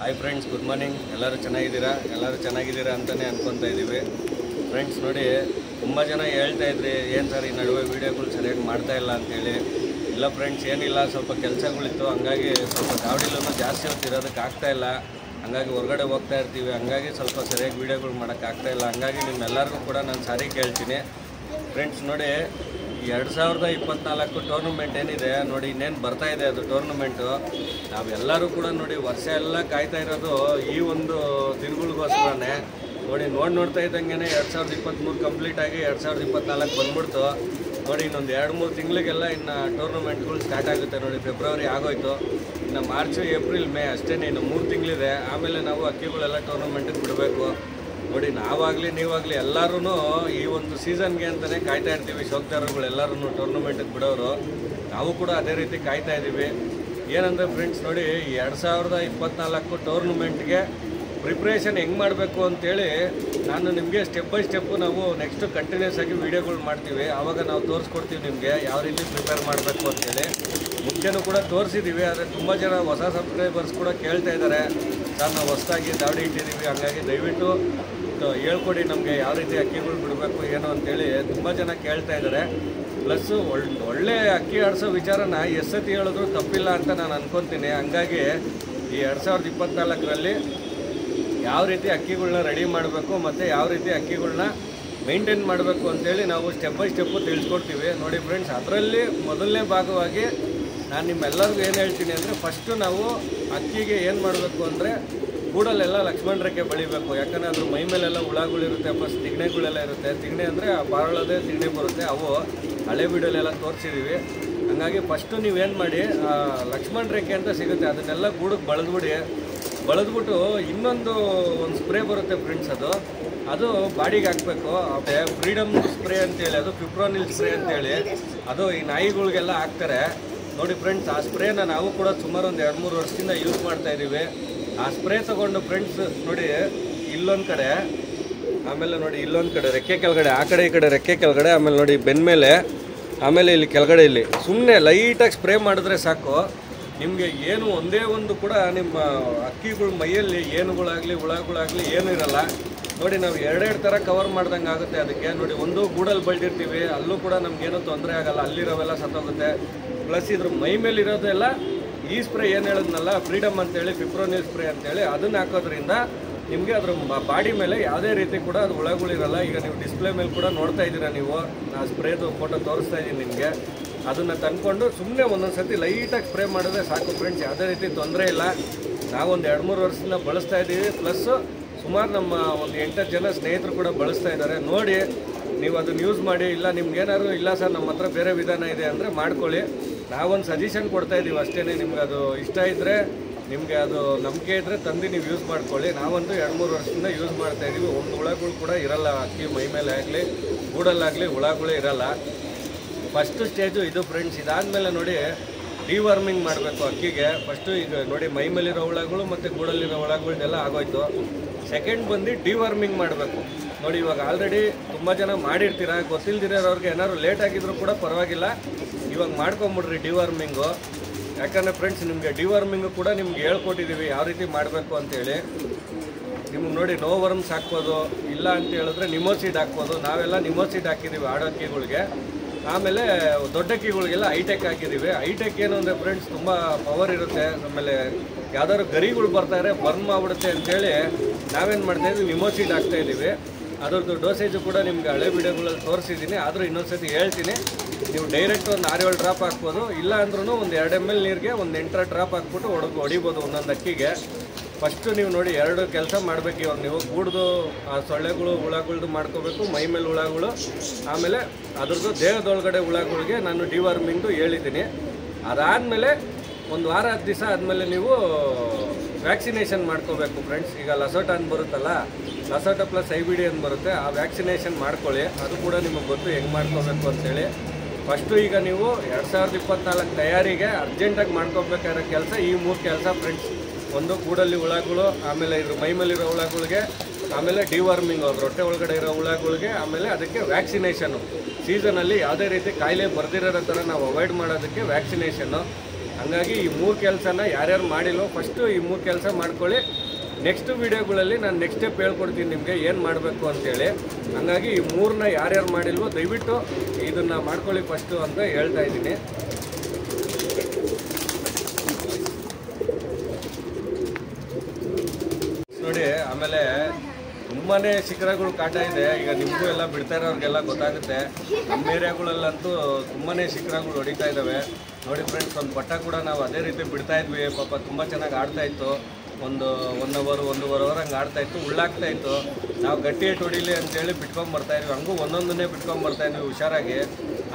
Hi friends, good morning. ಎಲ್ಲರೂ ಚೆನ್ನಾಗಿದ್ದೀರಾ ಅಂತಲೇ ಅನ್ಕೊತಾ ಇದ್ದೀವಿ. ಫ್ರೆಂಡ್ಸ್ ನೋಡಿ, ತುಂಬ ಜನ ಹೇಳ್ತಾ ಇದ್ರಿ ಏನು ಸರ್ ಈ ನಡುವೆ ವೀಡಿಯೋಗಳು ಸರಿಯಾಗಿ ಮಾಡ್ತಾ ಇಲ್ಲ ಅಂತೇಳಿ. ಇಲ್ಲ ಫ್ರೆಂಡ್ಸ್, ಏನಿಲ್ಲ, ಸ್ವಲ್ಪ ಕೆಲಸಗಳಿತ್ತು, ಹಂಗಾಗಿ ಸ್ವಲ್ಪ ಗಾಡಿಲೂ ಜಾಸ್ತಿ ಹೊತ್ತು ಇರೋದಕ್ಕೆ ಆಗ್ತಾಯಿಲ್ಲ. ಹಂಗಾಗಿ ಹೊರಗಡೆ ಹೋಗ್ತಾ ಇರ್ತೀವಿ, ಹಂಗಾಗಿ ಸ್ವಲ್ಪ ಸರಿಯಾಗಿ ವೀಡಿಯೋಗಳು ಮಾಡೋಕ್ಕಾಗ್ತಾಯಿಲ್ಲ. ಹಂಗಾಗಿ ನಿಮ್ಮೆಲ್ಲರಿಗೂ ಕೂಡ ನಾನು ಸಾರಿ ಕೇಳ್ತೀನಿ. ಫ್ರೆಂಡ್ಸ್ ನೋಡಿ, 2024 ಟೂರ್ನಮೆಂಟ್ ಏನಿದೆ ನೋಡಿ, ಇನ್ನೇನು ಬರ್ತಾ ಇದೆ ಅದು ಟೂರ್ನಮೆಂಟು. ನಾವೆಲ್ಲರೂ ಕೂಡ ನೋಡಿ ವರ್ಷ ಎಲ್ಲ ಕಾಯ್ತಾ ಇರೋದು ಈ ಒಂದು ದಿನಗಳಿಗೋಸ್ಕರನೇ. ನೋಡ್ತಾ ಇದ್ದಂಗೆ 2023 ಕಂಪ್ಲೀಟ್ ಆಗಿ 2024 ಬಂದ್ಬಿಡ್ತು ನೋಡಿ. ಇನ್ನೊಂದು 2-3 ತಿಂಗಳಿಗೆಲ್ಲ ಇನ್ನು ಟೂರ್ನಮೆಂಟ್ಗಳು ಸ್ಟಾರ್ಟ್ ಆಗುತ್ತೆ ನೋಡಿ. ಫೆಬ್ರವರಿ ಆಗೋಯ್ತು, ಇನ್ನು ಮಾರ್ಚ್, ಏಪ್ರಿಲ್, ಮೇ ಅಷ್ಟೇ, ಇನ್ನು 3 ತಿಂಗಳಿದೆ. ಆಮೇಲೆ ನಾವು ಅಕ್ಕಿಗಳೆಲ್ಲ ಟೂರ್ನಮೆಂಟಿಗೆ ಬಿಡಬೇಕು ನೋಡಿ. ನಾವಾಗಲಿ ನೀವಾಗಲಿ ಎಲ್ಲರೂ ಈ ಒಂದು ಸೀಸನ್ಗೆ ಅಂತಲೇ ಕಾಯ್ತಾ ಇರ್ತೀವಿ. ಶೋಕ್ದಾರಗಳೆಲ್ಲರೂ ಟೂರ್ನಮೆಂಟಿಗೆ ಬಿಡೋರು, ನಾವು ಕೂಡ ಅದೇ ರೀತಿ ಕಾಯ್ತಾ ಇದ್ದೀವಿ. ಏನಂದರೆ ಫ್ರೆಂಡ್ಸ್ ನೋಡಿ, 2024 ಟೂರ್ನಮೆಂಟ್ಗೆ ಪ್ರಿಪ್ರೇಷನ್ ಹೆಂಗೆ ಮಾಡಬೇಕು ಅಂತೇಳಿ ನಾನು ನಿಮಗೆ ಸ್ಟೆಪ್ ಬೈ ಸ್ಟೆಪ್ಪು ನಾವು ನೆಕ್ಸ್ಟು ಕಂಟಿನ್ಯೂಸ್ ಆಗಿ ವೀಡಿಯೋಗಳು ಮಾಡ್ತೀವಿ. ಆವಾಗ ನಾವು ತೋರಿಸ್ಕೊಡ್ತೀವಿ ನಿಮಗೆ ಯಾವ ರೀತಿ ಪ್ರಿಪೇರ್ ಮಾಡಬೇಕು ಅಂತೇಳಿ. ಮುಂಚೆನೂ ಕೂಡ ತೋರಿಸಿದ್ದೀವಿ, ಆದರೆ ತುಂಬ ಜನ ಹೊಸ ಸಬ್ಸ್ಕ್ರೈಬರ್ಸ್ ಕೂಡ ಕೇಳ್ತಾ ಇದ್ದಾರೆ, ಸರ್ ನಾವು ಹೊಸದಾಗಿ ದಾವಡಿ ಇಟ್ಟಿದ್ದೀವಿ, ಹಂಗಾಗಿ ದಯವಿಟ್ಟು ಹೇಳ್ಕೊಡಿ ನಮಗೆ ಯಾವ ರೀತಿ ಅಕ್ಕಿಗಳು ಬಿಡಬೇಕು ಏನು ಅಂತೇಳಿ ತುಂಬ ಜನ ಕೇಳ್ತಾ ಇದ್ದಾರೆ. ಪ್ಲಸ್ಸು ಒಳ್ಳೆ ಅಕ್ಕಿ ಆಡಿಸೋ ವಿಚಾರನ ಎಷ್ಟೊತ್ತಿ ಹೇಳಿದ್ರು ತಪ್ಪಿಲ್ಲ ಅಂತ ನಾನು ಅಂದ್ಕೊತೀನಿ. ಹಂಗಾಗಿ ಈ 2024ರಲ್ಲಿ ಯಾವ ರೀತಿ ಅಕ್ಕಿಗಳನ್ನ ರೆಡಿ ಮಾಡಬೇಕು ಮತ್ತು ಯಾವ ರೀತಿ ಅಕ್ಕಿಗಳನ್ನ ಮೇಂಟೈನ್ ಮಾಡಬೇಕು ಅಂತೇಳಿ ನಾವು ಸ್ಟೆಪ್ ಬೈ ಸ್ಟೆಪ್ಪು ತಿಳಿಸ್ಕೊಡ್ತೀವಿ ನೋಡಿ. ಫ್ರೆಂಡ್ಸ್, ಅದರಲ್ಲಿ ಮೊದಲನೇ ಭಾಗವಾಗಿ ನಾನು ನಿಮ್ಮೆಲ್ಲರಿಗೂ ಏನು ಹೇಳ್ತೀನಿ ಅಂದರೆ, ಫಸ್ಟು ನಾವು ಅಕ್ಕಿಗೆ ಏನು ಮಾಡಬೇಕು ಅಂದರೆ ಗೂಡಲ್ಲೆಲ್ಲ ಲಕ್ಷ್ಮಣ ರೇಖೆ ಬೆಳಿಬೇಕು. ಯಾಕಂದರೆ ಅದ್ರ ಮೈ ಮೇಲೆಲ್ಲ ಹುಳಗಳಿರುತ್ತೆ, ಪ್ಲಸ್ ತಿಗಣೆಗಳೆಲ್ಲ ಇರುತ್ತೆ. ತಿಗಣೆ ಅಂದರೆ ಆ ಬಾರಳದೇ ತಿಗಣೆ ಬರುತ್ತೆ, ಅವು ಹಳೆ ವೀಡಿಯೋಲೆಲ್ಲ ತೋರಿಸಿದ್ದೀವಿ. ಹಾಗಾಗಿ ಫಸ್ಟು ನೀವೇನು ಮಾಡಿ, ಲಕ್ಷ್ಮಣ ರೇಖೆ ಅಂತ ಸಿಗುತ್ತೆ, ಅದನ್ನೆಲ್ಲ ಗೂಡಕ್ಕೆ ಬಳದ್ಬಿಟ್ಟು ಇನ್ನೊಂದು ಸ್ಪ್ರೇ ಬರುತ್ತೆ ಫ್ರೆಂಡ್ಸ್, ಅದು ಬಾಡಿಗೆ ಹಾಕಬೇಕು. ಅದೇ ಫ್ರೀಡಮ್ ಸ್ಪ್ರೇ ಅಂತೇಳಿ, ಅದು ಫಿಪ್ರೋನಿಲ್ ಸ್ಪ್ರೇ ಅಂತೇಳಿ, ಅದು ಈ ನಾಯಿಗಳಿಗೆಲ್ಲ ಹಾಕ್ತಾರೆ ನೋಡಿ. ಫ್ರೆಂಡ್ಸ್, ಆ ಸ್ಪ್ರೇನ ನಾವು ಕೂಡ ಸುಮಾರು ಒಂದು 2-3 ವರ್ಷದಿಂದ ಯೂಸ್ ಮಾಡ್ತಾಯಿದ್ದೀವಿ. ಆ ಸ್ಪ್ರೇ ತೊಗೊಂಡು ಫ್ರೆಂಡ್ಸ್ ನೋಡಿ, ಇಲ್ಲೊಂದು ಕಡೆ, ಆಮೇಲೆ ನೋಡಿ ಇಲ್ಲೊಂದು ಕಡೆ ರೆಕ್ಕೆ ಕೆಳಗಡೆ, ಆ ಕಡೆ ಈ ಕಡೆ ರೆಕ್ಕೆ ಕೆಳಗಡೆ, ಆಮೇಲೆ ನೋಡಿ ಬೆನ್ನ ಮೇಲೆ, ಆಮೇಲೆ ಇಲ್ಲಿ ಕೆಳಗಡೆ, ಇಲ್ಲಿ ಸುಮ್ಮನೆ ಲೈಟಾಗಿ ಸ್ಪ್ರೇ ಮಾಡಿದ್ರೆ ಸಾಕು. ನಿಮಗೆ ಏನು ಒಂದೇ ಒಂದು ಕೂಡ ನಿಮ್ಮ ಅಕ್ಕಿಗಳ ಮೈಯಲ್ಲಿ ಏನುಗಳಾಗಲಿ ಹುಳಗಳಾಗಲಿ ಏನೂ ಇರಲ್ಲ ನೋಡಿ. ನಾವು 2 ಥರ ಕವರ್ ಮಾಡ್ದಂಗೆ ಆಗುತ್ತೆ ಅದಕ್ಕೆ ನೋಡಿ. ಒಂದು ಗೂಡಲ್ಲಿ ಬೆಳೆದಿರ್ತೀವಿ, ಅಲ್ಲೂ ಕೂಡ ನಮಗೇನೂ ತೊಂದರೆ ಆಗೋಲ್ಲ, ಅಲ್ಲಿರೋವೆಲ್ಲ ಸತ್ತೋಗುತ್ತೆ. ಪ್ಲಸ್ ಇದ್ರ ಮೈ ಮೇಲೆ ಇರೋದೆಲ್ಲ ಈ ಸ್ಪ್ರೇ ಏನು ಹೇಳಿದ್ನಲ್ಲ, ಫ್ರೀಡಮ್ ಅಂತೇಳಿ, ಫಿಪ್ರೋನಿಲ್ ಸ್ಪ್ರೇ ಅಂತೇಳಿ, ಅದನ್ನು ಹಾಕೋದ್ರಿಂದ ನಿಮಗೆ ಅದ್ರ ಬಾಡಿ ಮೇಲೆ ಯಾವುದೇ ರೀತಿ ಕೂಡ ಅದು ಹುಳಗಳಿರಲ್ಲ. ಈಗ ನೀವು ಡಿಸ್ಪ್ಲೇ ಮೇಲೆ ಕೂಡ ನೋಡ್ತಾ ಇದ್ದೀರಾ, ನೀವು ಆ ಸ್ಪ್ರೇದು ಫೋಟೋ ತೋರಿಸ್ತಾ ಇದ್ದೀನಿ ನಿಮಗೆ. ಅದನ್ನು ತಂದ್ಕೊಂಡು ಸುಮ್ಮನೆ ಒಂದೊಂದು ಸರ್ತಿ ಲೈಟಾಗಿ ಸ್ಪ್ರೇ ಮಾಡಿದ್ರೆ ಸಾಕು ಫ್ರೆಂಡ್ಸ್, ಯಾವುದೇ ರೀತಿ ತೊಂದರೆ ಇಲ್ಲ. ನಾವೊಂದು 2-3 ವರ್ಷದಿಂದ ಬಳಸ್ತಾ ಇದ್ದೀವಿ. ಪ್ಲಸ್ಸು ಸುಮಾರು ನಮ್ಮ ಒಂದು 8-10 ಜನ ಸ್ನೇಹಿತರು ಕೂಡ ಬಳಸ್ತಾ ಇದ್ದಾರೆ ನೋಡಿ. ನೀವು ಅದನ್ನು ಯೂಸ್ ಮಾಡಿ. ಇಲ್ಲ ನಿಮ್ಗೇನಾದ್ರು ಇಲ್ಲ ಸರ್ ನಮ್ಮ ಹತ್ರ ಬೇರೆ ವಿಧಾನ ಇದೆ ಅಂದರೆ ಮಾಡ್ಕೊಳ್ಳಿ, ನಾವೊಂದು ಸಜೆಷನ್ ಕೊಡ್ತಾ ಇದ್ದೀವಿ ಅಷ್ಟೇ. ನಿಮ್ಗೆ ಅದು ಇಷ್ಟ ಇದ್ದರೆ, ನಿಮಗೆ ಅದು ನಂಬಿಕೆ ಇದ್ದರೆ ತಂದು ನೀವು ಯೂಸ್ ಮಾಡ್ಕೊಳ್ಳಿ. ನಾವಂತೂ 2-3 ವರ್ಷದಿಂದ ಯೂಸ್ ಮಾಡ್ತಾ ಇದ್ದೀವಿ. ಒಂದು ಹುಳಗಳು ಕೂಡ ಇರಲ್ಲ ಅಕ್ಕಿ ಮೈ ಮೇಲೆ ಆಗಲಿ ಗೂಡಲ್ಲಾಗಲಿ, ಹುಳಗಳೇ ಇರಲ್ಲ. ಫಸ್ಟು ಸ್ಟೇಜು ಇದು ಫ್ರೆಂಡ್ಸ್. ಇದಾದಮೇಲೆ ನೋಡಿ, ಡಿವರ್ಮಿಂಗ್ ಮಾಡಬೇಕು ಅಕ್ಕಿಗೆ. ಫಸ್ಟು ಈಗ ನೋಡಿ, ಮೈ ಮೇಲಿರೋ ಹುಳಗಳು ಮತ್ತು ಗೂಡಲ್ಲಿರೋ ಹುಳಗಳನ್ನೆಲ್ಲ ಆಗೋಯ್ತು. ಸೆಕೆಂಡ್ ಬಂದು ಡಿವರ್ಮಿಂಗ್ ಮಾಡಬೇಕು ನೋಡಿ. ಇವಾಗ ಆಲ್ರೆಡಿ ತುಂಬ ಜನ ಮಾಡಿರ್ತೀರ, ಗೊತ್ತಿಲ್ದಿರೋರಿಗೆ ಏನಾದ್ರು ಲೇಟ್ ಆಗಿದ್ರು ಕೂಡ ಪರವಾಗಿಲ್ಲ, ಇವಾಗ ಮಾಡ್ಕೊಂಬಿಡ್ರಿ ಡಿವರ್ಮಿಂಗು. ಯಾಕಂದರೆ ಫ್ರೆಂಡ್ಸ್, ನಿಮಗೆ ಡಿವರ್ಮಿಂಗು ಕೂಡ ನಿಮ್ಗೆ ಹೇಳ್ಕೊಟ್ಟಿದ್ದೀವಿ ಯಾವ ರೀತಿ ಮಾಡಬೇಕು ಅಂತೇಳಿ. ನಿಮ್ಗೆ ನೋಡಿ, ನೋ ವರ್ಮ್ಸ್ ಹಾಕ್ಬೋದು, ಇಲ್ಲ ಅಂತ ಹೇಳಿದ್ರೆ ನಿಮೋಸಿಡ್ ಹಾಕ್ಬೋದು. ನಾವೆಲ್ಲ ನಿಮೋಸಿಡ್ ಹಾಕಿದ್ದೀವಿ ಆಡೋಕ್ಕಿಗಳಿಗೆ. ಆಮೇಲೆ ದೊಡ್ಡ ಅಕ್ಕಿಗಳಿಗೆಲ್ಲ ಹೈಟೆಕ್ ಹಾಕಿದ್ದೀವಿ. ಹೈಟೆಕ್ ಏನು ಅಂದರೆ ಫ್ರೆಂಡ್ಸ್, ತುಂಬ ಪವರ್ ಇರುತ್ತೆ. ಆಮೇಲೆ ಯಾವ್ದಾದ್ರು ಗರಿಗಳು ಬರ್ತಾರೆ, ಬರ್ನ್ ಮಾಡಿಬಿಡುತ್ತೆ ಅಂತೇಳಿ ನಾವೇನು ಮಾಡ್ತಾಯಿದ್ವಿ, ನಿಮೋಸಿಡ್ ಹಾಕ್ತಾಯಿದ್ದೀವಿ. ಅದರದ್ದು ಡೋಸೇಜು ಕೂಡ ನಿಮ್ಗೆ ಹಳೆ ವೀಡಿಯೋಗಳಲ್ಲಿ ತೋರಿಸಿದ್ದೀನಿ, ಆದರೂ ಇನ್ನೊಂದ್ಸತಿ ಹೇಳ್ತೀನಿ. ನೀವು ಡೈರೆಕ್ಟ್ ಒಂದು 6-7 ಡ್ರಾಪ್ ಹಾಕ್ಬೋದು, ಇಲ್ಲ ಅಂದ್ರೂ ಒಂದು 2 ml ನೀರಿಗೆ ಒಂದು 8 ಡ್ರಾಪ್ ಹಾಕ್ಬಿಟ್ಟು ಹೊಡಿಬೋದು ಒಂದೊಂದು ಅಕ್ಕಿಗೆ. ಫಸ್ಟು ನೀವು ನೋಡಿ 2 ಕೆಲಸ ಮಾಡಬೇಕು. ಇವಾಗ ನೀವು ಗೂಡ್ದು ಆ ಸೊಳ್ಳೆಗಳು ಹುಳಗಳ್ದು ಮಾಡ್ಕೋಬೇಕು, ಮೈ ಮೇಲೆ ಹುಳಗಳು, ಆಮೇಲೆ ಅದ್ರದ್ದು ದೇಹದೊಳಗಡೆ ಹುಳಗಳಿಗೆ ನಾನು ಡಿವರ್ಮಿಂಗು ಹೇಳಿದ್ದೀನಿ. ಅದಾದಮೇಲೆ ಒಂದು ವಾರ 10 ದಿವಸ ಆದಮೇಲೆ ನೀವು ವ್ಯಾಕ್ಸಿನೇಷನ್ ಮಾಡ್ಕೋಬೇಕು ಫ್ರೆಂಡ್ಸ್. ಈಗ ಲಸೋಟ ಅಂತ ಬರುತ್ತಲ್ಲ, ಲಸೋಟ ಪ್ಲಸ್ IBD ಅಂತ ಬರುತ್ತೆ, ಆ ವ್ಯಾಕ್ಸಿನೇಷನ್ ಮಾಡ್ಕೊಳ್ಳಿ. ಅದು ಕೂಡ ನಿಮಗೆ ಗೊತ್ತು ಹೆಂಗೆ ಮಾಡ್ಕೋಬೇಕು ಅಂತೇಳಿ. ಫಸ್ಟು ಈಗ ನೀವು 2024 ತಯಾರಿಗೆ ಅರ್ಜೆಂಟಾಗಿ ಮಾಡ್ಕೋಬೇಕಾಗಿರೋ ಕೆಲಸ ಈ 3 ಕೆಲಸ ಫ್ರೆಂಡ್ಸ್. ಒಂದು ಗೂಡಲ್ಲಿ ಹುಳಗಳು, ಆಮೇಲೆ ಇದ್ರ ಮೈ ಮೇಲಿರೋ ಹುಳಗಳಿಗೆ, ಆಮೇಲೆ ಡಿವರ್ಮಿಂಗ್ ಹೊಟ್ಟೆ ಒಳಗಡೆ ಇರೋ ಹುಳಗಳಿಗೆ, ಆಮೇಲೆ ಅದಕ್ಕೆ ವ್ಯಾಕ್ಸಿನೇಷನ್ನು. ಸೀಸನಲ್ಲಿ ಯಾವುದೇ ರೀತಿ ಕಾಯಿಲೆ ಬರ್ದಿರೋ ಥರ ನಾವು ಅವಾಯ್ಡ್ ಮಾಡೋದಕ್ಕೆ ವ್ಯಾಕ್ಸಿನೇಷನ್ನು. ಹಂಗಾಗಿ ಈ 3 ಕೆಲಸನ ಯಾರ್ಯಾರು ಮಾಡಿಲ್ಲೋ ಫಸ್ಟು ಈ 3 ಕೆಲಸ ಮಾಡ್ಕೊಳ್ಳಿ. ನೆಕ್ಸ್ಟ್ ವೀಡಿಯೋಗಳಲ್ಲಿ ನಾನು ನೆಕ್ಸ್ಟ್ ಸ್ಟೆಪ್ ಹೇಳ್ಕೊಡ್ತೀನಿ ನಿಮಗೆ ಏನು ಮಾಡಬೇಕು ಅಂತೇಳಿ. ಹಂಗಾಗಿ ಈ 3ನ ಯಾರ್ಯಾರು ಮಾಡಿಲ್ವೋ ದಯವಿಟ್ಟು ಇದನ್ನು ಮಾಡ್ಕೊಳ್ಳಿ ಫಸ್ಟು ಅಂತ ಹೇಳ್ತಾ ಇದ್ದೀನಿ. ನೋಡಿ, ಆಮೇಲೆ ತುಂಬಾ ಶಿಖರಗಳು ಕಾಟ ಇದೆ. ಈಗ ನಿಮಗೂ ಎಲ್ಲ ಬಿಡ್ತಾ ಇರೋರಿಗೆಲ್ಲ ಗೊತ್ತಾಗುತ್ತೆ. ನಮ್ಮ ಏರಿಯಾಗಳಲ್ಲಂತೂ ತುಂಬಾ ಶಿಖರಗಳು ಹೊಡಿತಾ ಇದ್ದಾವೆ. ನೋಡಿ ಫ್ರೆಂಡ್ಸ್, ಒಂದು ಪಟ್ಟ ಕೂಡ ನಾವು ಅದೇ ರೀತಿ ಬಿಡ್ತಾ ಇದ್ವಿ. ಪಾಪ ತುಂಬ ಚೆನ್ನಾಗಿ ಆಡ್ತಾಯಿತ್ತು. ಒಂದು 1 ಅವರ್ 1.5 ಅವರ್ ಹಂಗೆ ಆಡ್ತಾಯಿತ್ತು, ಉಳ್ಳಾಗ್ತಾಯಿತ್ತು. ನಾವು ಗಟ್ಟಿ ಏಟು ಹೊಡಿಲಿ ಅಂತೇಳಿ ಬಿಟ್ಕೊಂಬರ್ತಾಯಿದ್ವಿ. ಹಂಗೂ ಒಂದೊಂದನ್ನೇ ಬಿಟ್ಕೊಂಬರ್ತಾಯಿದ್ವಿ ಹುಷಾರಾಗಿ.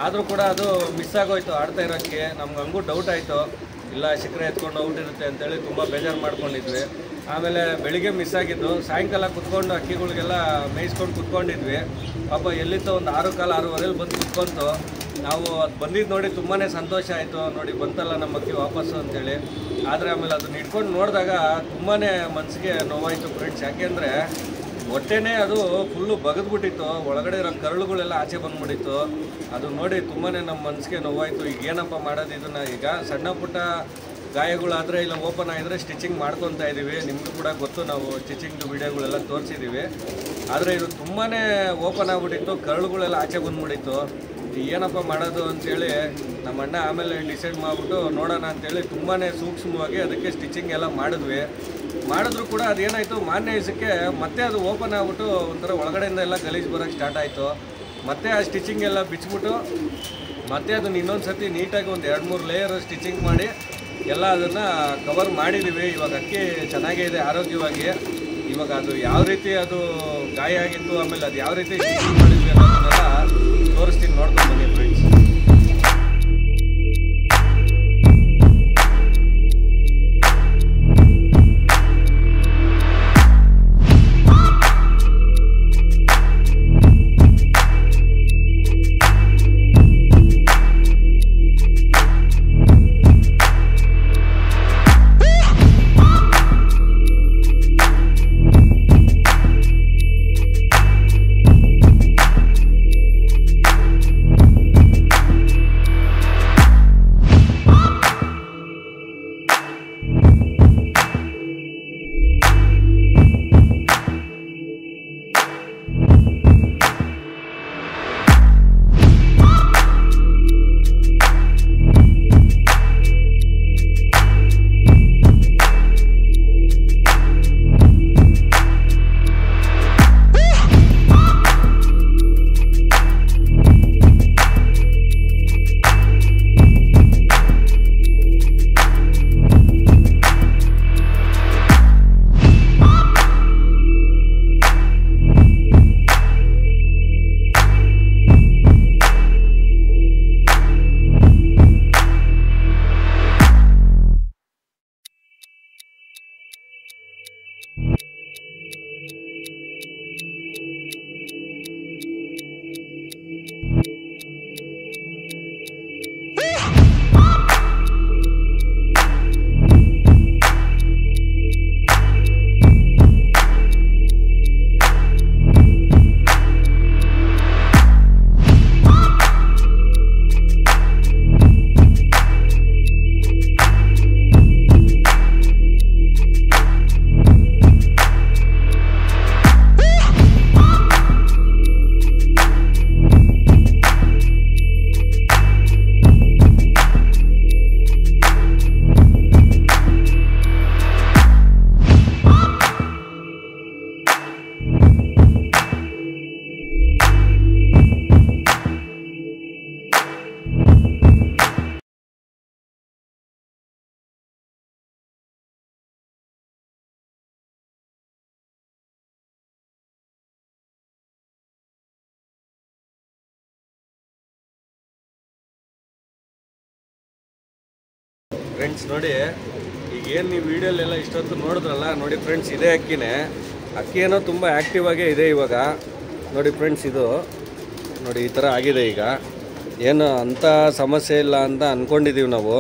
ಆದರೂ ಕೂಡ ಅದು ಮಿಸ್ ಆಗೋಯ್ತು ಆಡ್ತಾ ಇರೋಕ್ಕೆ. ನಮ್ಗೆ ಹಂಗೂ ಡೌಟ್ ಆಯಿತು, ಇಲ್ಲ ಶಿಖರ ಎತ್ಕೊಂಡು ಔಟ್ ಇರುತ್ತೆ ಅಂತೇಳಿ ತುಂಬ ಬೇಜಾರು ಮಾಡ್ಕೊಂಡಿದ್ವಿ. ಆಮೇಲೆ ಬೆಳಿಗ್ಗೆ ಮಿಸ್ ಆಗಿದ್ದು, ಸಾಯಂಕಾಲ ಕುತ್ಕೊಂಡು ಅಕ್ಕಿಗಳಿಗೆಲ್ಲ ಮೇಯಿಸ್ಕೊಂಡು ಕುತ್ಕೊಂಡಿದ್ವಿ. ಪಾಪ ಎಲ್ಲಿತ್ತೋ ಒಂದು 6:15 ಬಂದು ಕುತ್ಕೊಂತು. ನಾವು ಅದು ಬಂದಿದ್ದು ನೋಡಿ ತುಂಬಾ ಸಂತೋಷ ಆಯಿತು. ನೋಡಿ ಬಂತಲ್ಲ ನಮ್ಮ ಅಕ್ಕಿ ವಾಪಸ್ಸು ಅಂತೇಳಿ. ಆದರೆ ಆಮೇಲೆ ಅದನ್ನ ಇಟ್ಕೊಂಡು ನೋಡಿದಾಗ ತುಂಬಾ ಮನಸ್ಸಿಗೆ ನೋವಾಯಿತು ಫ್ರೆಂಡ್ಸ್. ಯಾಕೆಂದರೆ ಹೊಟ್ಟೆನೇ ಅದು ಫುಲ್ಲು ಬಗದ್ಬಿಟ್ಟಿತ್ತು, ಒಳಗಡೆ ಇರೋ ಕರುಳುಗಳೆಲ್ಲ ಆಚೆ ಬಂದ್ಬಿಟ್ಟಿತ್ತು. ಅದು ನೋಡಿ ತುಂಬಾ ನಮ್ಮ ಮನಸ್ಸಿಗೆ ನೋವಾಯಿತು. ಈಗ ಏನಪ್ಪ ಮಾಡೋದು ಇದನ್ನು? ಈಗ ಸಣ್ಣ ಪುಟ್ಟ ಗಾಯಗಳಾದರೆ ಇಲ್ಲ ಓಪನ್ ಆಗಿದ್ರೆ ಸ್ಟಿಚಿಂಗ್ ಮಾಡ್ಕೊತಾ ಇದ್ದೀವಿ. ನಿಮಗೂ ಕೂಡ ಗೊತ್ತು, ನಾವು ಸ್ಟಿಚಿಂಗ್ ವೀಡಿಯೋಗಳೆಲ್ಲ ತೋರಿಸಿದ್ದೀವಿ. ಆದರೆ ಇದು ತುಂಬಾ ಓಪನ್ ಆಗಿಬಿಟ್ಟಿತ್ತು, ಕರುಳುಗಳೆಲ್ಲ ಆಚೆ ಬಂದ್ಬಿಟ್ಟಿತ್ತು. ಏನಪ್ಪ ಮಾಡೋದು ಅಂತೇಳಿ ನಮ್ಮ ಅಣ್ಣ ಆಮೇಲೆ ಡಿಸೈಡ್ ಮಾಡಿಬಿಟ್ಟು ನೋಡೋಣ ಅಂತೇಳಿ ತುಂಬಾ ಸೂಕ್ಷ್ಮವಾಗಿ ಅದಕ್ಕೆ ಸ್ಟಿಚಿಂಗ್ ಎಲ್ಲ ಮಾಡಿದ್ರು ಕೂಡ ಅದೇನಾಯಿತು, ಮಾರನೇ ದಿವಸಕ್ಕೆ ಮತ್ತೆ ಅದು ಓಪನ್ ಆಗಿಬಿಟ್ಟು ಒಂಥರ ಒಳಗಡೆಯಿಂದ ಎಲ್ಲ ಗಲೀಜು ಬರೋಕ್ಕೆ ಸ್ಟಾರ್ಟ್ ಆಯಿತು. ಮತ್ತೆ ಆ ಸ್ಟಿಚಿಂಗ್ ಎಲ್ಲ ಬಿಚ್ಚಿಬಿಟ್ಟು ಮತ್ತೆ ಅದನ್ನು ಇನ್ನೊಂದು ಸರ್ತಿ ನೀಟಾಗಿ ಒಂದು 2-3 ಲೇಯರ್ ಸ್ಟಿಚಿಂಗ್ ಮಾಡಿ ಎಲ್ಲ ಅದನ್ನು ಕವರ್ ಮಾಡಿದ್ದೀವಿ. ಇವಾಗ ಅಕ್ಕಿ ಚೆನ್ನಾಗೇ ಇದೆ ಆರೋಗ್ಯವಾಗಿ. ಇವಾಗ ಅದು ಯಾವ ರೀತಿ ಅದು ಗಾಯ ಆಗಿತ್ತು, ಆಮೇಲೆ ಅದು ಯಾವ ರೀತಿ ಸ್ಟಿಚಿಂಗ್ ಮಾಡಿದ್ವಿ ಅನ್ನೋದನ್ನೆಲ್ಲ ತೋರಿಸ್ತೀನಿ, ನೋಡ್ಕೊಂಡು ಬನ್ನಿ ಫ್ರೆಂಡ್ಸ್. ಫ್ರೆಂಡ್ಸ್ ನೋಡಿ, ಈಗ ಏನು ನೀವು ವೀಡಿಯೋಲೆಲ್ಲ ಇಷ್ಟೊತ್ತು ನೋಡಿದ್ರಲ್ಲ, ನೋಡಿ ಫ್ರೆಂಡ್ಸ್ ಇದೇ ಅಕ್ಕಿನೇ. ಅಕ್ಕಿ ಏನೋ ತುಂಬ ಆ್ಯಕ್ಟಿವ್ ಆಗೇ ಇದೆ ಇವಾಗ. ನೋಡಿ ಫ್ರೆಂಡ್ಸ್, ಇದು ನೋಡಿ ಈ ಥರ ಆಗಿದೆ. ಈಗ ಏನು ಅಂಥ ಸಮಸ್ಯೆ ಇಲ್ಲ ಅಂತ ಅಂದ್ಕೊಂಡಿದ್ದೀವಿ ನಾವು.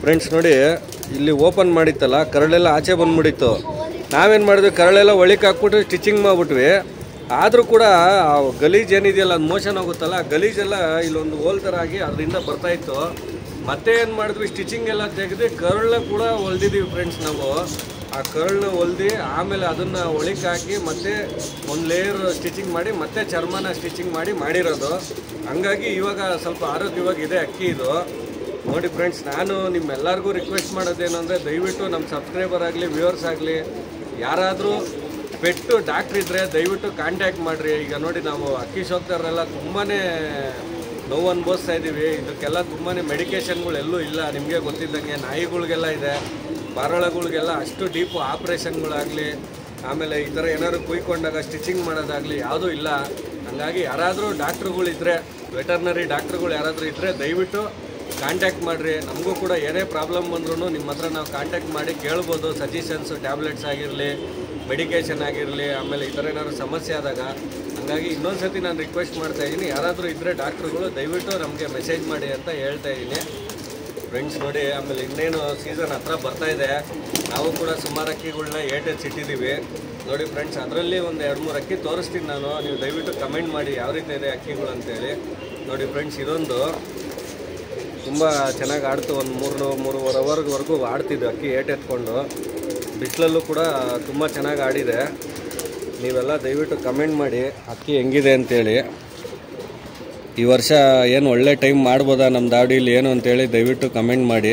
ಫ್ರೆಂಡ್ಸ್ ನೋಡಿ, ಇಲ್ಲಿ ಓಪನ್ ಮಾಡಿತ್ತಲ್ಲ, ಕರಳೆಲ್ಲ ಆಚೆ ಬಂದ್ಬಿಟ್ಟಿತ್ತು. ನಾವೇನು ಮಾಡಿದ್ವಿ, ಕರಳೆಲ್ಲ ಒಳಕ್ಕೆ ಹಾಕ್ಬಿಟ್ಟು ಸ್ಟಿಚಿಂಗ್ ಮಾಡಿಬಿಟ್ವಿ. ಆದರೂ ಕೂಡ ಆ ಗಲೀಜು ಏನಿದೆಯಲ್ಲ, ಅದು ಮೋಷನ್ ಹೋಗುತ್ತಲ್ಲ, ಗಲೀಜೆಲ್ಲ ಇಲ್ಲೊಂದು ಹೋಲ್ ಥರ ಆಗಿ ಅದರಿಂದ ಬರ್ತಾಯಿತ್ತು. ಮತ್ತೆ ಏನು ಮಾಡಿದ್ವಿ, ಸ್ಟಿಚಿಂಗ್ ಎಲ್ಲ ತೆಗೆದು ಕರುಳನ್ನ ಕೂಡ ಹೊಲ್ದಿದ್ದೀವಿ ಫ್ರೆಂಡ್ಸ್ ನಾವು. ಆ ಕರುಳನ್ನ ಹೊಲ್ದು ಆಮೇಲೆ ಅದನ್ನು ಒಳಕ್ಕೆ ಹಾಕಿ ಮತ್ತೆ ಒಂದು ಲೇಯರ್ ಸ್ಟಿಚಿಂಗ್ ಮಾಡಿ ಮತ್ತೆ ಚರ್ಮನ ಸ್ಟಿಚಿಂಗ್ ಮಾಡಿರೋದು. ಹಂಗಾಗಿ ಇವಾಗ ಸ್ವಲ್ಪ ಆರೋಗ್ಯವಾಗಿದೆ ಅಕ್ಕಿ ಇದು. ನೋಡಿ ಫ್ರೆಂಡ್ಸ್, ನಾನು ನಿಮ್ಮೆಲ್ಲರಿಗೂ ರಿಕ್ವೆಸ್ಟ್ ಮಾಡೋದೇನು ಅಂದರೆ, ದಯವಿಟ್ಟು ನಮ್ಮ ಸಬ್ಸ್ಕ್ರೈಬರ್ ಆಗಲಿ ವ್ಯೂವರ್ಸ್ ಆಗಲಿ ಯಾರಾದರೂ ಪೆಟ್ಟು ಡಾಕ್ಟ್ರ್ ಇದ್ದರೆ ದಯವಿಟ್ಟು ಕಾಂಟ್ಯಾಕ್ಟ್ ಮಾಡಿರಿ. ಈಗ ನೋಡಿ, ನಾವು ಅಕ್ಕಿ ಶೋಕ್ದಾರರೆಲ್ಲ ತುಂಬಾ ನೋವು ಅನುಭವಿಸ್ತಾ ಇದ್ದೀವಿ. ಇದಕ್ಕೆಲ್ಲ ತುಂಬಾ ಮೆಡಿಕೇಷನ್ಗಳು ಎಲ್ಲೂ ಇಲ್ಲ. ನಿಮಗೆ ಗೊತ್ತಿದ್ದಂಗೆ ನಾಯಿಗಳಿಗೆಲ್ಲ ಇದೆ, ಪಾರಳಗಳಿಗೆಲ್ಲ ಅಷ್ಟು ಡೀಪು ಆಪ್ರೇಷನ್ಗಳಾಗಲಿ ಆಮೇಲೆ ಈ ಥರ ಏನಾದ್ರು ಕುಯ್ಕೊಂಡಾಗ ಸ್ಟಿಚಿಂಗ್ ಮಾಡೋದಾಗಲಿ ಯಾವುದೂ ಇಲ್ಲ. ಹಾಗಾಗಿ ಯಾರಾದರೂ ಡಾಕ್ಟ್ರುಗಳಿದ್ದರೆ, ವೆಟರ್ನರಿ ಡಾಕ್ಟ್ರುಗಳು ಯಾರಾದರೂ ಇದ್ದರೆ ದಯವಿಟ್ಟು ಕಾಂಟ್ಯಾಕ್ಟ್ ಮಾಡಿರಿ. ನಮಗೂ ಕೂಡ ಏನೇ ಪ್ರಾಬ್ಲಮ್ ಬಂದ್ರೂ ನಿಮ್ಮ ಹತ್ರ ನಾವು ಕಾಂಟ್ಯಾಕ್ಟ್ ಮಾಡಿ ಕೇಳ್ಬೋದು. ಸಜೆಷನ್ಸು, ಟ್ಯಾಬ್ಲೆಟ್ಸ್ ಆಗಿರಲಿ, ಮೆಡಿಕೇಷನ್ ಆಗಿರಲಿ, ಆಮೇಲೆ ಈ ಥರ ಏನಾದ್ರು ಸಮಸ್ಯೆ ಆದಾಗ. ಹಾಗಾಗಿ ಇನ್ನೊಂದು ಸರ್ತಿ ನಾನು ರಿಕ್ವೆಸ್ಟ್ ಮಾಡ್ತಾಯಿದ್ದೀನಿ, ಯಾರಾದರೂ ಇದ್ದರೆ ಡಾಕ್ಟ್ರುಗಳು ದಯವಿಟ್ಟು ನಮಗೆ ಮೆಸೇಜ್ ಮಾಡಿ ಅಂತ ಹೇಳ್ತಾಯಿದ್ದೀನಿ ಫ್ರೆಂಡ್ಸ್. ನೋಡಿ, ಆಮೇಲೆ ಇನ್ನೇನು ಸೀಸನ್ ಹತ್ರ ಬರ್ತಾಯಿದೆ. ನಾವು ಕೂಡ ಸುಮಾರು ಅಕ್ಕಿಗಳನ್ನ ಇಟ್ಟಿದ್ದೀವಿ ನೋಡಿ ಫ್ರೆಂಡ್ಸ್. ಅದರಲ್ಲಿ ಒಂದು 2-3 ಅಕ್ಕಿ ತೋರಿಸ್ತೀನಿ ನಾನು. ನೀವು ದಯವಿಟ್ಟು ಕಮೆಂಟ್ ಮಾಡಿ ಯಾವ ರೀತಿ ಇದೆ ಅಕ್ಕಿಗಳು ಅಂತೇಳಿ. ನೋಡಿ ಫ್ರೆಂಡ್ಸ್, ಇದೊಂದು ತುಂಬ ಚೆನ್ನಾಗಿ ಆಡ್ತು. ಒಂದು 3-3.5 ಅವರ್ವರೆಗೂ ಆಡ್ತಿದ್ದು ಅಕ್ಕಿ ಎತ್ಕೊಂಡು. ಬಿಸಿಲಲ್ಲೂ ಕೂಡ ತುಂಬ ಚೆನ್ನಾಗಿ ಆಡಿದೆ. ನೀವೆಲ್ಲ ದಯವಿಟ್ಟು ಕಮೆಂಟ್ ಮಾಡಿ ಅಕ್ಕಿ ಹೆಂಗಿದೆ ಅಂತೇಳಿ. ಈ ವರ್ಷ ಏನು ಒಳ್ಳೆ ಟೈಮ್ ಮಾಡ್ಬೋದಾ ನಮ್ಮ ದಾವಡಿಲಿ ಏನು ಅಂತೇಳಿ ದಯವಿಟ್ಟು ಕಮೆಂಟ್ ಮಾಡಿ.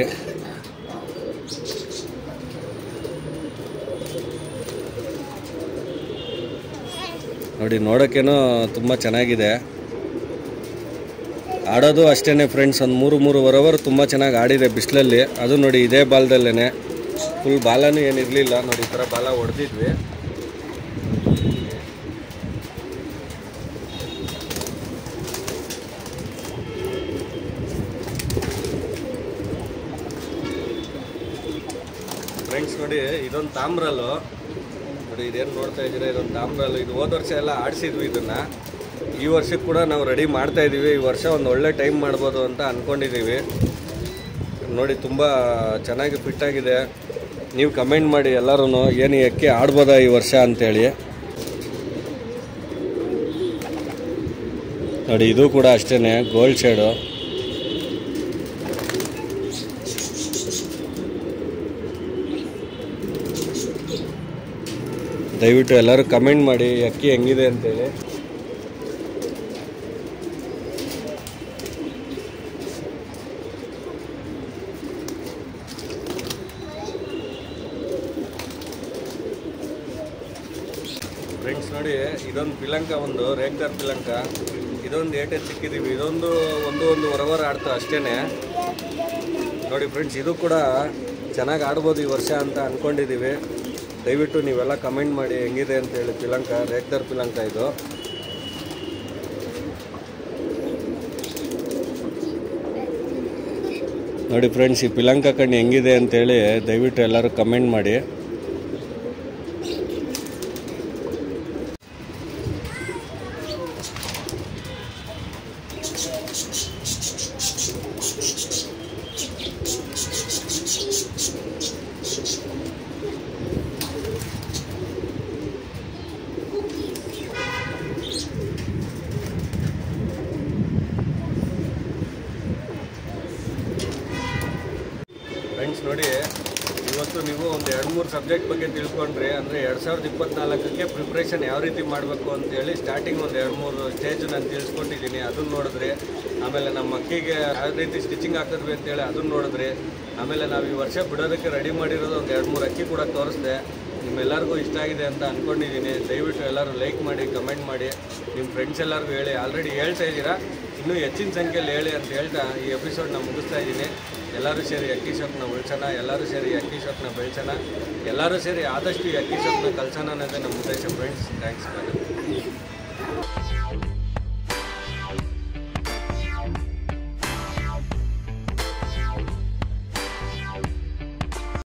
ನೋಡಿ, ನೋಡೋಕ್ಕೇನೋ ತುಂಬ ಚೆನ್ನಾಗಿದೆ. ಆಡೋದು ಅಷ್ಟೇ ಫ್ರೆಂಡ್ಸ್. ಒಂದು 3-3.5 ಅವರ್ ತುಂಬ ಚೆನ್ನಾಗಿ ಆಡಿದೆ ಬಿಸಿಲಲ್ಲಿ. ಅದು ನೋಡಿ, ಇದೇ ಬಾಲದಲ್ಲೇ ಫುಲ್ ಬಾಲನೂ ಏನಿರಲಿಲ್ಲ. ನೋಡಿ, ಈ ಥರ ಬಾಲ ಹೊಡೆದಿದ್ವಿ. ಫ್ರೆಂಡ್ಸ್ ನೋಡಿ, ಇದೊಂದು ತಾಮ್ರಲ್ಲು. ನೋಡಿ, ಇದೇನು ನೋಡ್ತಾ ಇದ್ದೀರಾ, ಇದೊಂದು ತಾಮ್ರಲ್ಲು. ಇದು ಹೋದ ವರ್ಷ ಎಲ್ಲ ಆಡಿಸಿದ್ವಿ ಇದನ್ನು. ಈ ವರ್ಷಕ್ಕೆ ಕೂಡ ನಾವು ರೆಡಿ ಮಾಡ್ತಾಯಿದ್ದೀವಿ. ಈ ವರ್ಷ ಒಂದು ಒಳ್ಳೆ ಟೈಮ್ ಮಾಡ್ಬೋದು ಅಂತ ಅಂದ್ಕೊಂಡಿದ್ದೀವಿ. ನೋಡಿ, ತುಂಬ ಚೆನ್ನಾಗಿ ಫಿಟ್ಟಾಗಿದೆ. ನೀವು ಕಮೆಂಟ್ ಮಾಡಿ ಎಲ್ಲರೂ, ಏನು ಅಕ್ಕಿ ಆಡ್ಬೋದಾ ಈ ವರ್ಷ ಅಂತೇಳಿ. ನೋಡಿ, ಇದು ಕೂಡ ಅಷ್ಟೇ ಗೋಲ್ಡ್ ಶೇಡು. ದಯವಿಟ್ಟು ಎಲ್ಲರೂ ಕಮೆಂಟ್ ಮಾಡಿ ಅಕ್ಕಿ ಹೆಂಗಿದೆ ಅಂತೇಳಿ. ಫ್ರೆಂಡ್ಸ್ ನೋಡಿ, ಇದೊಂದು ಪಿಲಂಕ, ಒಂದು ರೇಗ್ದಾರ್ ಪಿಲಂಕ. ಇದೊಂದು ಸಿಕ್ಕಿದ್ದೀವಿ. ಇದೊಂದು 1-1.5 ಅವರ್ ಆಡ್ತಾ ಅಷ್ಟೇ. ನೋಡಿ ಫ್ರೆಂಡ್ಸ್, ಇದು ಕೂಡ ಚೆನ್ನಾಗಿ ಆಡ್ಬೋದು ಈ ವರ್ಷ ಅಂತ ಅಂದ್ಕೊಂಡಿದ್ದೀವಿ. ದಯವಿಟ್ಟು ನೀವೆಲ್ಲ ಕಮೆಂಟ್ ಮಾಡಿ ಹೆಂಗಿದೆ ಅಂತೇಳಿ. ಪಿಲಂಕ, ರೇಗ್ದಾರ್ ಪಿಲಂಕ ಇದು. ನೋಡಿ ಫ್ರೆಂಡ್ಸ್, ಈ ಪಿಲಂಕ ಕಣ್ಣು ಹೆಂಗಿದೆ ಅಂತೇಳಿ ದಯವಿಟ್ಟು ಎಲ್ಲರೂ ಕಮೆಂಟ್ ಮಾಡಿ. ಫ್ರೆಂಡ್ಸ್ ನೋಡಿ, ಇವತ್ತು ನೀವು ಒಂದು 2-3 ಸಬ್ಜೆಕ್ಟ್ ಬಗ್ಗೆ ತಿಳ್ಕೊಂಡ್ರಿ. ಅಂದರೆ 2024ಕ್ಕೆ ಪ್ರಿಪ್ರೇಷನ್ ಯಾವ ರೀತಿ ಮಾಡಬೇಕು ಅಂತೇಳಿ ಸ್ಟಾರ್ಟಿಂಗ್ ಒಂದು 2-3 ಸ್ಟೇಜ್ ನಾನು ತಿಳಿಸ್ಕೊಟ್ಟಿದ್ದೀನಿ. ಅದನ್ನು ನೋಡಿದ್ರಿ. ಆಮೇಲೆ ನಮ್ಮ ಅಕ್ಕಿಗೆ ಯಾವ ರೀತಿ ಸ್ಟಿಚಿಂಗ್ ಹಾಕಿದ್ವಿ ಅಂತೇಳಿ ಅದನ್ನು ನೋಡಿದ್ರಿ. ಆಮೇಲೆ ನಾವು ಈ ವರ್ಷ ಬಿಡೋದಕ್ಕೆ ರೆಡಿ ಮಾಡಿರೋದು ಒಂದು 2-3 ಅಕ್ಕಿ ಕೂಡ ತೋರಿಸ್ದೆ. ನಿಮ್ಮೆಲ್ಲರಿಗೂ ಇಷ್ಟ ಆಗಿದೆ ಅಂತ ಅಂದ್ಕೊಂಡಿದ್ದೀನಿ. ದಯವಿಟ್ಟು ಎಲ್ಲರೂ ಲೈಕ್ ಮಾಡಿ, ಕಮೆಂಟ್ ಮಾಡಿ, ನಿಮ್ಮ ಫ್ರೆಂಡ್ಸ್ ಎಲ್ಲರಿಗೂ ಹೇಳಿ. ಆಲ್ರೆಡಿ ಹೇಳ್ತಾ ಇದ್ದೀರಾ, ಇನ್ನೂ ಹೆಚ್ಚಿನ ಸಂಖ್ಯೆಯಲ್ಲಿ ಹೇಳಿ ಅಂತ ಹೇಳ್ತಾ ಈ ಎಪಿಸೋಡ್ನ ಮುಗಿಸ್ತಾ ಇದ್ದೀನಿ. ಎಲ್ಲರೂ ಸೇರಿ ಅಕ್ಕಿ ಸೊಪ್ಪನ್ನ ಉಳಿಸೋಣ, ಎಲ್ಲರೂ ಸೇರಿ ಅಕ್ಕಿ ಸೊಪ್ಪನ್ನ ಬೆಳೆಸೋಣ, ಎಲ್ಲರೂ ಸೇರಿ ಆದಷ್ಟು ಈ ಅಕ್ಕಿ ಸೊಪ್ಪನ್ನ ಕಲಿಸೋಣ ಅನ್ನೋದೇ ನಮ್ಮ ಉದ್ದೇಶ ಫ್ರೆಂಡ್ಸ್. ಥ್ಯಾಂಕ್ಸ್.